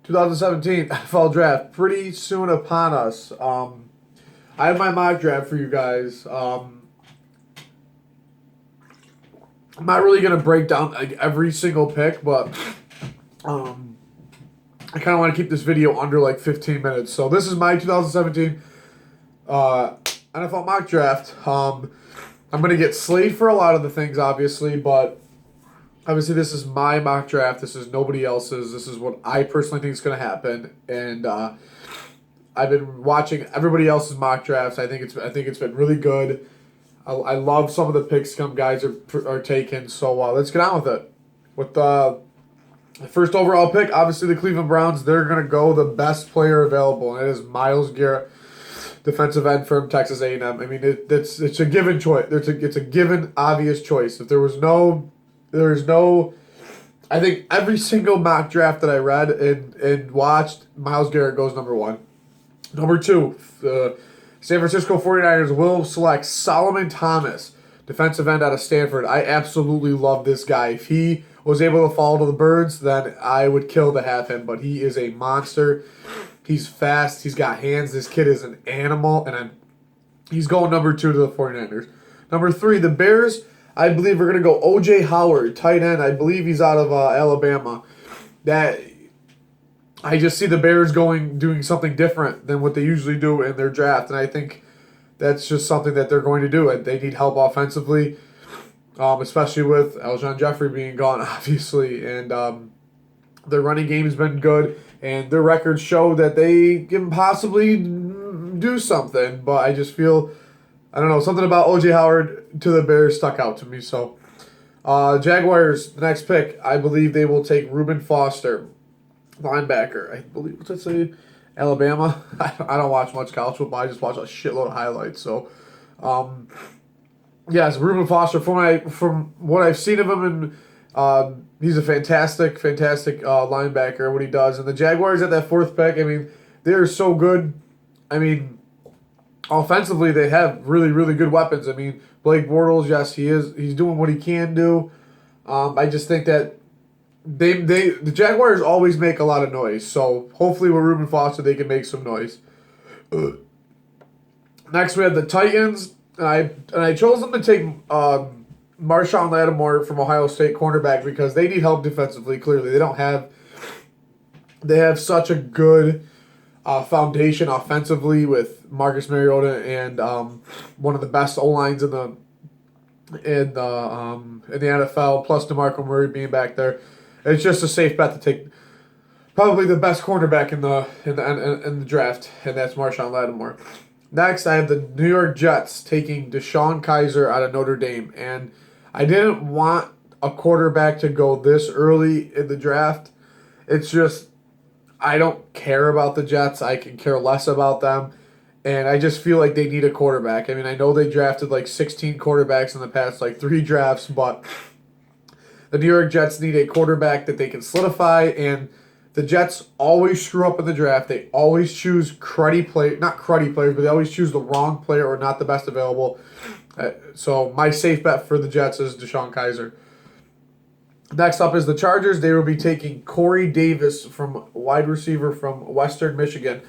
2017 NFL Draft pretty soon upon us. I have my mock draft for you guys. I'm not really gonna break down like every single pick, but I kind of want to keep this video under like 15 minutes. So this is my 2017 NFL mock draft. I'm gonna get slayed for a lot of the things, obviously, but obviously this is my mock draft. This is nobody else's. This is what I personally think is gonna happen, and I've been watching everybody else's mock drafts. I think it's been really good. I love some of the picks some guys are taking. So let's get on with it. With the first overall pick, obviously the Cleveland Browns, they're going to go the best player available, and it is Myles Garrett, defensive end from Texas A&M. I mean, it's a given choice. It's a given obvious choice. If there's no, I think every single mock draft that I read and watched, Myles Garrett goes number one. Number two, the San Francisco 49ers will select Solomon Thomas, defensive end out of Stanford. I absolutely love this guy. If he was able to fall to the birds, then I would kill to have him. But he is a monster. He's fast. He's got hands. This kid is an animal. And he's going number two to the 49ers. Number three, the Bears, I believe, are going to go O.J. Howard, tight end. I believe he's out of Alabama. I just see the Bears doing something different than what they usually do in their draft. And I think that's just something that they're going to do. They need help offensively. Especially with Alshon Jeffrey being gone, obviously. And their running game has been good. And their records show that they can possibly do something. But I just feel, I don't know, something about O.J. Howard to the Bears stuck out to me. So, Jaguars, the next pick, I believe they will take Reuben Foster, linebacker. I believe, what's that say? Alabama. I don't watch much college football. I just watch a shitload of highlights. So, yes, Reuben Foster, from what I've seen of him, and he's a fantastic linebacker, what he does. And the Jaguars at that fourth pick, I mean, they're so good. I mean, offensively, they have really, really good weapons. I mean, Blake Bortles, yes, he's doing what he can do. I just think that the Jaguars always make a lot of noise. So hopefully with Reuben Foster, they can make some noise. Next, we have the Titans. And I chose them to take Marshawn Lattimore from Ohio State, cornerback, because they need help defensively. Clearly, they have such a good foundation offensively with Marcus Mariota and one of the best O lines in the NFL. Plus DeMarco Murray being back there, it's just a safe bet to take probably the best cornerback in the draft, and that's Marshawn Lattimore. Next, I have the New York Jets taking DeShone Kizer out of Notre Dame. And I didn't want a quarterback to go this early in the draft. It's just, I don't care about the Jets. I can care less about them. And I just feel like they need a quarterback. I mean, I know they drafted like 16 quarterbacks in the past like 3 drafts, but the New York Jets need a quarterback that they can solidify. And the Jets always screw up in the draft. They always choose not cruddy players, but they always choose the wrong player or not the best available. So my safe bet for the Jets is DeShone Kizer. Next up is the Chargers. They will be taking Corey Davis, from wide receiver from Western Michigan.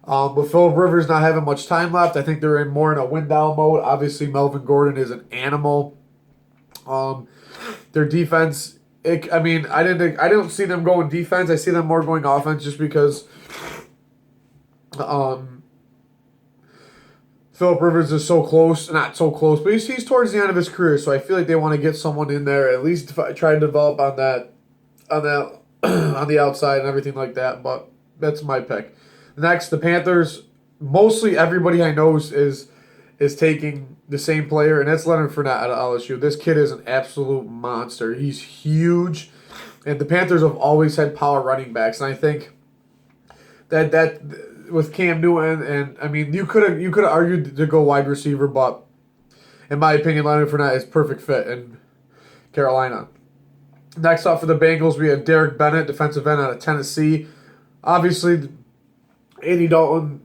With Phillip Rivers not having much time left, I think they're more in a win-down mode. Obviously, Melvin Gordon is an animal. Their defense, I don't see them going defense. I see them more going offense, just because Phillip Rivers is so close, not so close, but he's towards the end of his career. So I feel like they want to get someone in there, at least try to develop on the outside and everything like that. But that's my pick. Next, the Panthers. Mostly everybody I know is taking the same player, and that's Leonard Fournette out of LSU. This kid is an absolute monster. He's huge, and the Panthers have always had power running backs, and I think that with Cam Newton, and I mean, you could have argued to go wide receiver, but in my opinion, Leonard Fournette is perfect fit in Carolina. Next up for the Bengals, we have Derek Bennett, defensive end out of Tennessee. Obviously, Andy Dalton,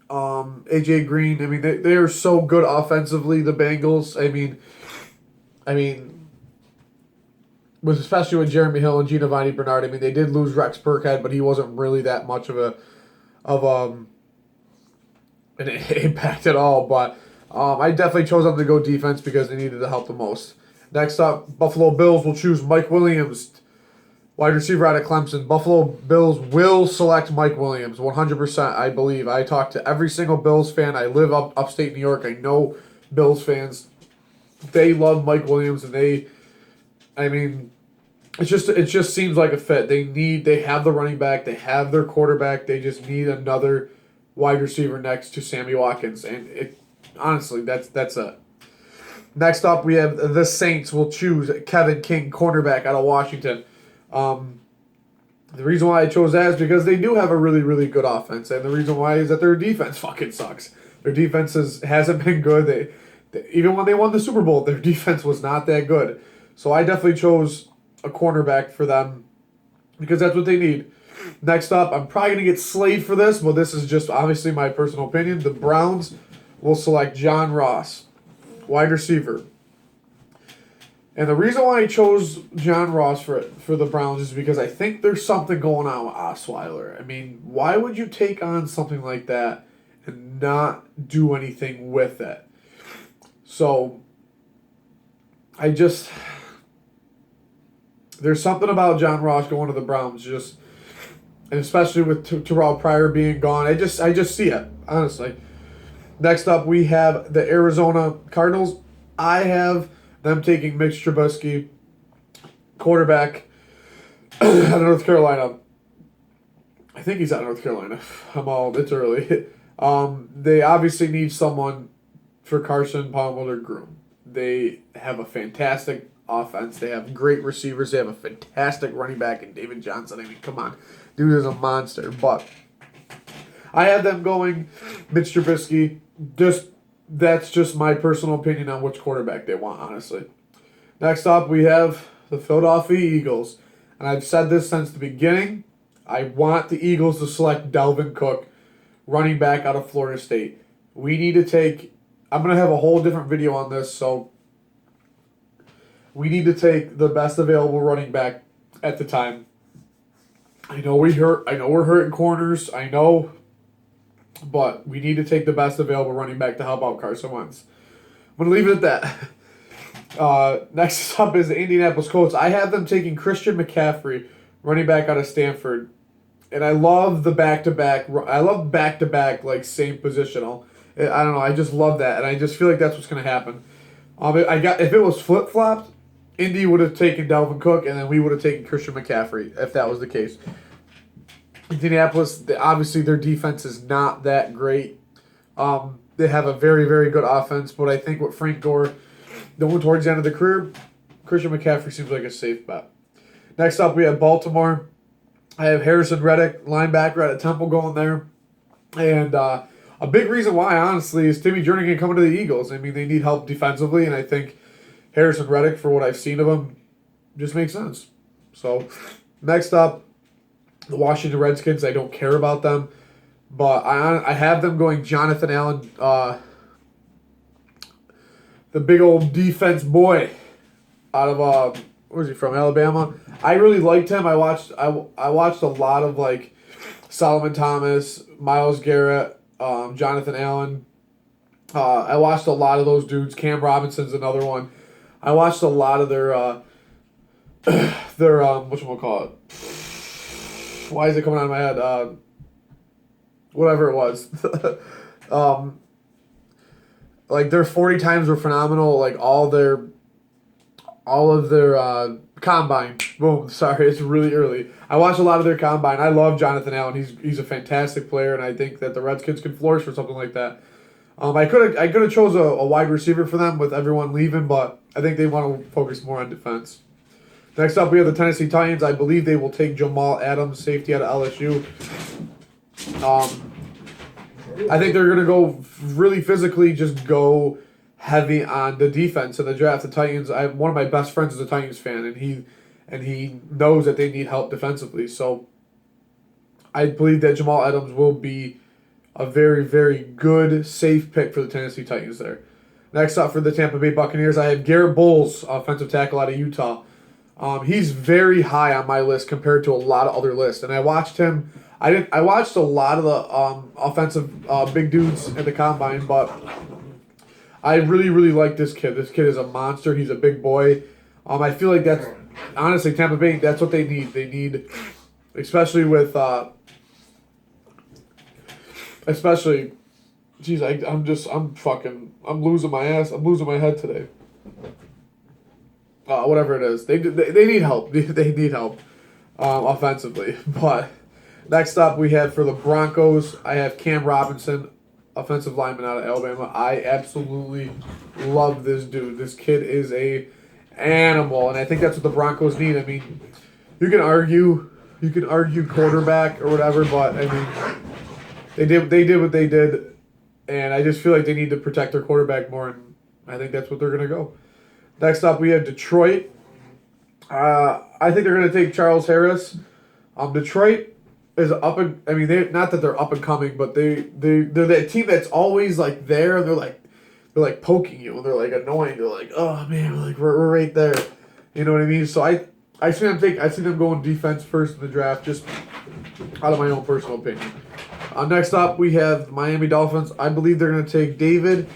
AJ Green. I mean, they are so good offensively. The Bengals. I mean, especially with Jeremy Hill and Giovanni Bernard. I mean, they did lose Rex Burkhead, but he wasn't really that much of an impact at all. But I definitely chose them to go defense because they needed the help the most. Next up, Buffalo Bills will choose Mike Williams, wide receiver out of Clemson. Buffalo Bills will select Mike Williams, 100%, I believe. I talked to every single Bills fan. I live upstate New York. I know Bills fans. They love Mike Williams, and it just seems like a fit. They have the running back, they have their quarterback. They just need another wide receiver next to Sammy Watkins, and honestly, that's it. Next up, we have the Saints will choose Kevin King, cornerback out of Washington. The reason why I chose that is because they do have a really, really good offense, and the reason why is that their defense fucking sucks. Their defense hasn't been good. Even when they won the Super Bowl, their defense was not that good. So I definitely chose a cornerback for them because that's what they need. Next up, I'm probably going to get slayed for this, but this is just obviously my personal opinion. The Browns will select John Ross, wide receiver. And the reason why I chose John Ross for the Browns is because I think there's something going on with Osweiler. I mean, why would you take on something like that and not do anything with it? So, there's something about John Ross going to the Browns, and especially with Terrell Pryor being gone. I just see it, honestly. Next up, we have the Arizona Cardinals. I have them taking Mitch Trubisky, quarterback out of North Carolina. I think he's out of North Carolina. It's early. They obviously need someone for Carson Palmer Groom. They have a fantastic offense. They have great receivers. They have a fantastic running back in David Johnson. I mean, come on. Dude is a monster. But I have them going Mitch Trubisky. That's just my personal opinion on which quarterback they want, honestly. Next up, we have the Philadelphia Eagles. And I've said this since the beginning. I want the Eagles to select Dalvin Cook, running back out of Florida State. We need to take... I'm going to have a whole different video on this, so we need to take the best available running back at the time. I know we're hurting corners. I know... But we need to take the best available running back to help out Carson Wentz. I'm going to leave it at that. Next up is the Indianapolis Colts. I have them taking Christian McCaffrey, running back out of Stanford. And I love the back-to-back. I love back-to-back, same positional. I don't know. I just love that. And I just feel like that's what's going to happen. If it was flip-flopped, Indy would have taken Dalvin Cook, and then we would have taken Christian McCaffrey, if that was the case. Indianapolis, obviously their defense is not that great. They have a very, very good offense, but I think with Frank Gore going towards the end of the career, Christian McCaffrey seems like a safe bet. Next up, we have Baltimore. I have Harrison Reddick, linebacker out of Temple, going there. And a big reason why, honestly, is Timmy Jernigan coming to the Eagles. I mean, they need help defensively, and I think Harrison Reddick, for what I've seen of him, just makes sense. So, next up, the Washington Redskins. I don't care about them, but I have them going Jonathan Allen, the big old defense boy out of where's he from? Alabama. I really liked him. I watched a lot of Solomon Thomas, Myles Garrett, Jonathan Allen. I watched a lot of those dudes. Cam Robinson's another one. I watched a lot of their whatchamacallit. Why is it coming out of my head? Whatever it was. Their 40 times were phenomenal. All of their combine. Boom. Sorry, it's really early. I watched a lot of their combine. I love Jonathan Allen. He's a fantastic player, and I think that the Redskins could flourish for something like that. I could have chose a wide receiver for them with everyone leaving, but I think they want to focus more on defense. Next up, we have the Tennessee Titans. I believe they will take Jamal Adams, safety out of LSU. I think they're going to go really physically, just go heavy on the defense in the draft. The Titans, one of my best friends is a Titans fan, and he knows that they need help defensively. So I believe that Jamal Adams will be a very, very good, safe pick for the Tennessee Titans there. Next up for the Tampa Bay Buccaneers, I have Garrett Bowles, offensive tackle out of Utah. He's very high on my list compared to a lot of other lists, and I watched him. I watched a lot of the offensive big dudes in the combine, but I really really like this kid. This kid is a monster. He's a big boy. I feel like that's honestly Tampa Bay. That's what they need. They need, especially with especially. Jeez, I'm losing my ass. I'm losing my head today. Whatever it is, they need help. They need help offensively. But next up, we have for the Broncos, I have Cam Robinson, offensive lineman out of Alabama. I absolutely love this dude. This kid is a animal, and I think that's what the Broncos need. I mean, you can argue quarterback or whatever, but I mean, they did what they did, and I just feel like they need to protect their quarterback more, and I think that's what they're gonna go. Next up, we have Detroit. I think they're going to take Charles Harris. Detroit is up and I mean, they not that they're up and coming, but they're that team that's always like there. And they're like poking you. They're like annoying. They're like, oh man, we're right there. You know what I mean? So I see them going defense first in the draft, just out of my own personal opinion. Next up, we have the Miami Dolphins. I believe they're going to take David.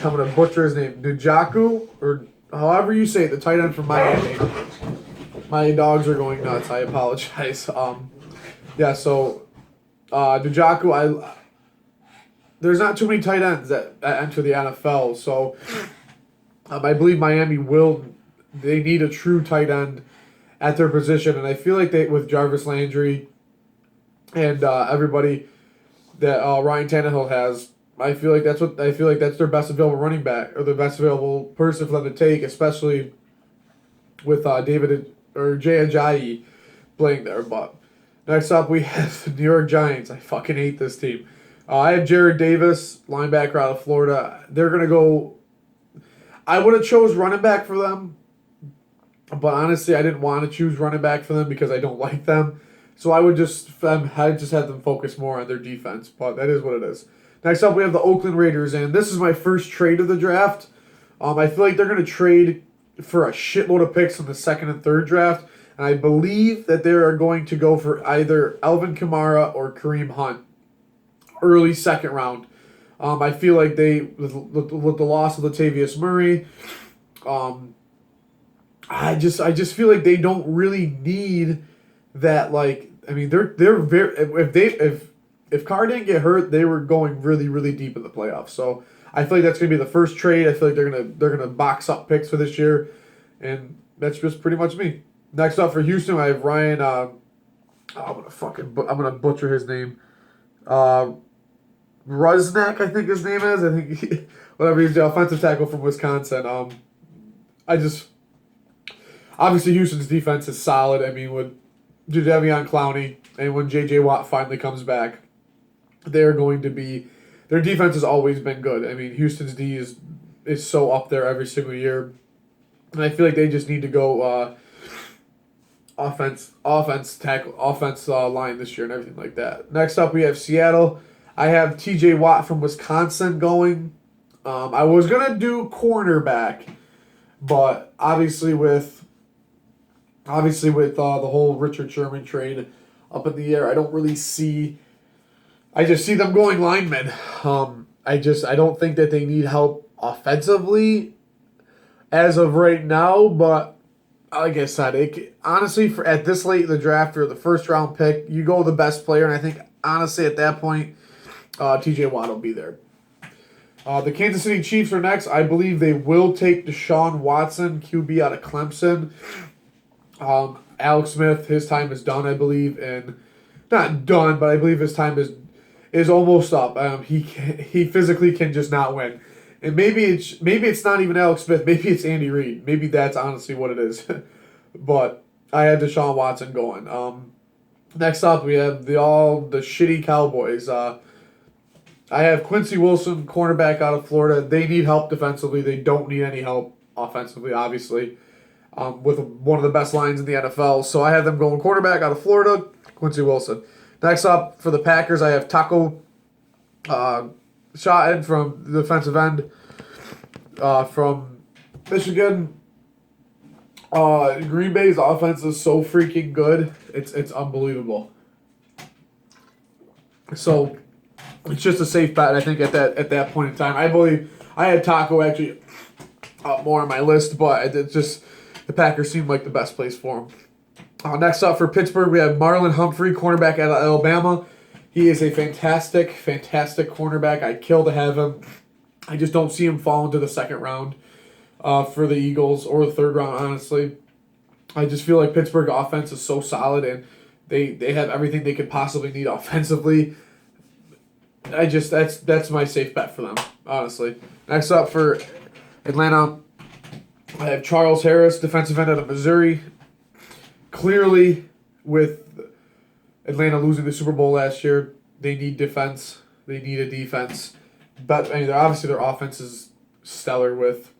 I'm gonna butcher his name. Njoku, or however you say it, the tight end from Miami. My dogs are going nuts. I apologize. Yeah. So, Njoku, there's not too many tight ends that enter the NFL. So, I believe Miami will. They need a true tight end at their position, and I feel like with Jarvis Landry and everybody that Ryan Tannehill has. I feel like that's their best available running back or the best available person for them to take, especially with David or Jay Ajayi playing there. But next up we have the New York Giants. I fucking hate this team. I have Jared Davis, linebacker out of Florida. They're gonna go. I would have chose running back for them, but honestly, I didn't want to choose running back for them because I don't like them. So I just have them focus more on their defense. But that is what it is. Next up, we have the Oakland Raiders, and this is my first trade of the draft. I feel like they're going to trade for a shitload of picks in the second and third draft, and I believe that they are going to go for either Alvin Kamara or Kareem Hunt, early second round. I feel like with the loss of Latavius Murray, I just feel like they don't really need that. Like, I mean, they're very if Carr didn't get hurt, they were going really, really deep in the playoffs. So I feel like that's gonna be the first trade. I feel like they're gonna box up picks for this year, and that's just pretty much me. Next up for Houston, I have Ryan. I'm gonna butcher his name. Rusnak, I think his name is. I think whatever, he's the offensive tackle from Wisconsin. Obviously Houston's defense is solid. I mean, with Jadeveon Clowney and when J.J. Watt finally comes back, they're going to be. Their defense has always been good. I mean, Houston's D is so up there every single year, and I feel like they just need to go offense line this year and everything like that. Next up, we have Seattle. I have T.J. Watt from Wisconsin going. I was gonna do cornerback, but obviously with the whole Richard Sherman trade up in the air, I don't really see. I just see them going linemen. I don't think that they need help offensively as of right now. But like I said, honestly, at this late in the draft or the first round pick, you go the best player, and I think honestly at that point, T.J. Watt will be there. The Kansas City Chiefs are next. I believe they will take Deshaun Watson, QB out of Clemson. Alex Smith, his time is done, I believe, and not done, but I believe his time is almost up. He physically can just not win, and maybe it's not even Alex Smith. Maybe it's Andy Reid. Maybe that's honestly what it is. But I had Deshaun Watson going. Next up, we have the shitty Cowboys. I have Quincy Wilson, cornerback out of Florida. They need help defensively. They don't need any help offensively, obviously, with one of the best lines in the NFL. So I have them going quarterback out of Florida, Quincy Wilson. Next up, for the Packers, I have Taco Shotton from the defensive end from Michigan. Green Bay's offense is so freaking good. It's unbelievable. So it's just a safe bet, I think, at that point in time. I believe I had Taco actually up more on my list, but it's just the Packers seemed like the best place for him. Next up for Pittsburgh, we have Marlon Humphrey, cornerback out of Alabama. He is a fantastic, fantastic cornerback. I'd kill to have him. I just don't see him falling to the second round for the Eagles or the third round, honestly. I just feel like Pittsburgh offense is so solid and they have everything they could possibly need offensively. That's my safe bet for them, honestly. Next up for Atlanta, I have Charles Harris, defensive end out of Missouri. Clearly, with Atlanta losing the Super Bowl last year, they need defense. They need a defense. But I mean, obviously their offense is stellar with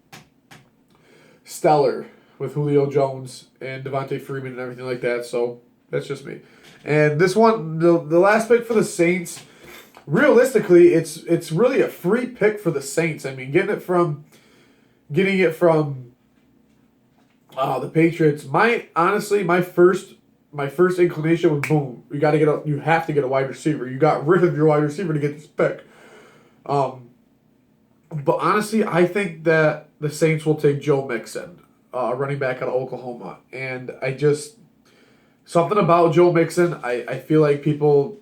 Julio Jones and Devontae Freeman and everything like that. So that's just me. And this one, the last pick for the Saints, realistically, it's really a free pick for the Saints. I mean, getting it from the Patriots. My first inclination was boom. You have to get a wide receiver. You got rid of your wide receiver to get this pick. But honestly, I think that the Saints will take Joe Mixon, running back out of Oklahoma, and something about Joe Mixon. I feel like people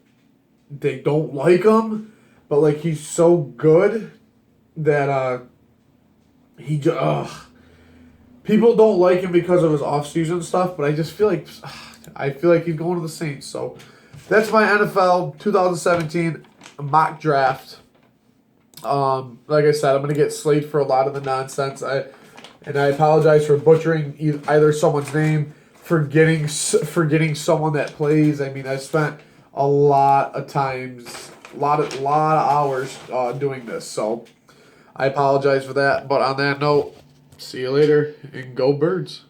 they don't like him, but like he's so good that people don't like him because of his offseason stuff, but I just feel like he's going to the Saints. So that's my NFL 2017 mock draft. Like I said, I'm going to get slayed for a lot of the nonsense. I apologize for butchering either someone's name, forgetting someone that plays. I mean, I spent a lot of hours doing this, so I apologize for that. But on that note, see you later, and go Birds.